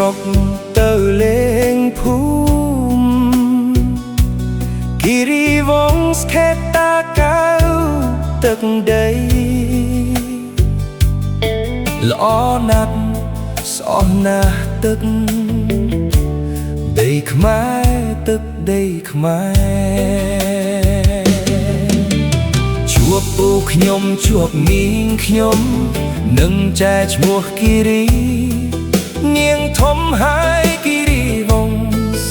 ស្រុកទៅលេងភូមិគិរីវង្សខេត្តតាកែវទឹកដីល្អណាស់ស្អស់ណាស់ទឹកដីខ្មែរទឹកដីខ្មែរជួបពូខ្ញុំជួបមីងខ្ញុំនឹងចែឈ្មោះគិរីនាងធំហើយគិរីវង្ស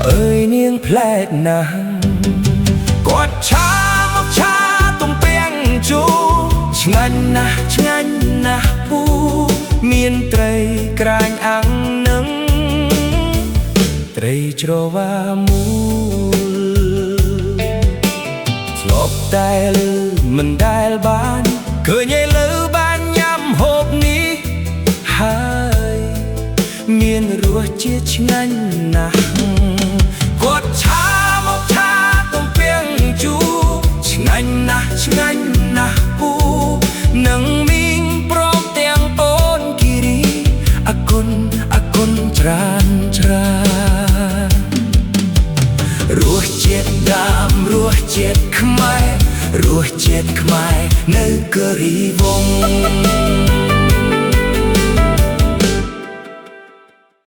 អើយនាងប្លែកណាស់គាត់ឆាមកឆាទំពាំងជូរឆ្ងាញ់ណាស់ឆ្ងាញ់ណាស់ពូមានត្រីក្រាញអាំងនឹងត្រីច្រវាមូលធ្លាប់តែលឺមិនដែលបានឃើញឯលើបានញ៉ាំហូបនេះហើយមានរសជាតិឆ្ងាញ់ណាស់គាត់ឆាមកឆាទំពាំងជូរឆ្ងាញ់ណាស់ឆ្ងាញ់ណាស់ពូនឹងមីងព្រមទាំងអូនគិរីអគុណច្រើនរសជាតិដើមរសជាតិខ្មែររសជាតិខ្មែរនៅគិរីវង្ស